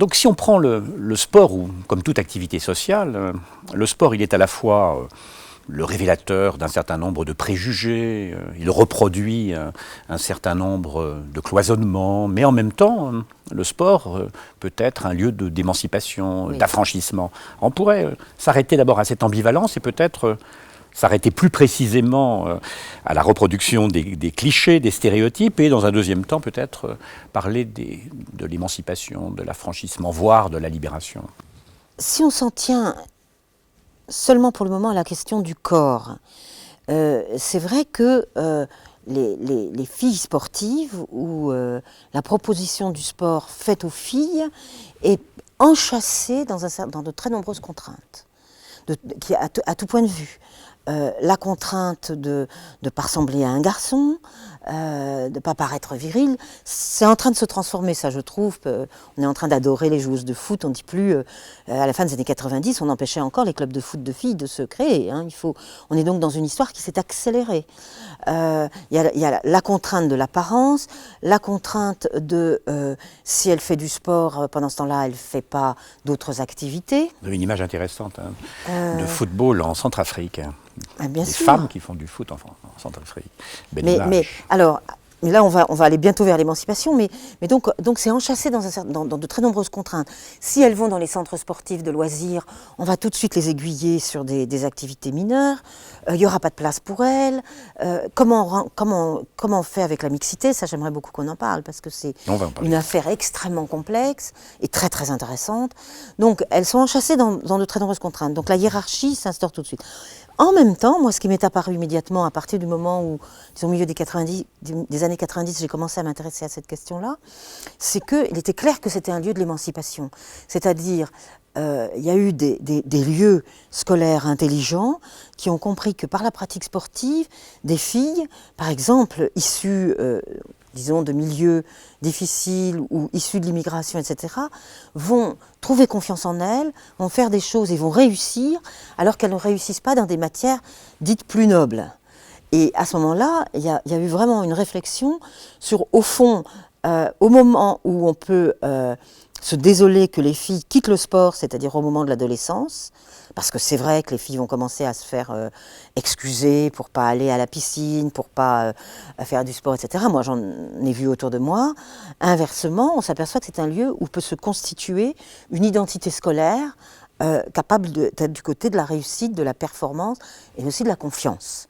Donc si on prend le sport, ou comme toute activité sociale, le sport il est à la fois le révélateur d'un certain nombre de préjugés, il reproduit un certain nombre de cloisonnements, mais en même temps, le sport peut être un lieu d'émancipation, oui, d'affranchissement. On pourrait s'arrêter d'abord à cette ambivalence et peut-être s'arrêter plus précisément à la reproduction des clichés, des stéréotypes, et dans un deuxième temps peut-être parler de l'émancipation, de l'affranchissement, voire de la libération. Si on s'en tient seulement pour le moment à la question du corps, c'est vrai que les filles sportives ou la proposition du sport faite aux filles est enchâssée dans de très nombreuses contraintes, à tout point de vue. La contrainte de ne pas ressembler à un garçon, de ne pas paraître viril, c'est en train de se transformer, ça je trouve. On est en train d'adorer les joueuses de foot, on ne dit plus, à la fin des années 90, on empêchait encore les clubs de foot de filles de se créer. Hein. On est donc dans une histoire qui s'est accélérée. Il y a la contrainte de l'apparence, la contrainte de si elle fait du sport, pendant ce temps-là, elle ne fait pas d'autres activités. Vous avez une image intéressante de football en Centrafrique. Bien des sûr. femmes qui font du foot en Centrafrique. Mais là, on va aller bientôt vers l'émancipation, mais donc c'est enchâssé dans de très nombreuses contraintes. Si elles vont dans les centres sportifs de loisirs, on va tout de suite les aiguiller sur des activités mineures, il n'y aura pas de place pour elles. Comment on fait avec la mixité? Ça, j'aimerais beaucoup qu'on en parle, parce que c'est une affaire extrêmement complexe et très très intéressante. Donc, elles sont enchâssées dans de très nombreuses contraintes. Donc, la hiérarchie s'instaure tout de suite. En même temps, moi, ce qui m'est apparu immédiatement à partir du moment où, disons, au milieu des années 90, j'ai commencé à m'intéresser à cette question-là, c'est qu'il était clair que c'était un lieu de l'émancipation. C'est-à-dire, il y a eu des lieux scolaires intelligents qui ont compris que par la pratique sportive, des filles, par exemple, issues disons, de milieux difficiles ou issus de l'immigration, etc., vont trouver confiance en elles, vont faire des choses et vont réussir, alors qu'elles ne réussissent pas dans des matières dites plus nobles. Et à ce moment-là, il y a eu vraiment une réflexion sur, au fond, au moment où on peut se désoler que les filles quittent le sport, c'est-à-dire au moment de l'adolescence, parce que c'est vrai que les filles vont commencer à se faire excuser pour pas aller à la piscine, pour pas faire du sport, etc. Moi, j'en ai vu autour de moi. Inversement, on s'aperçoit que c'est un lieu où peut se constituer une identité scolaire capable d'être du côté de la réussite, de la performance et aussi de la confiance.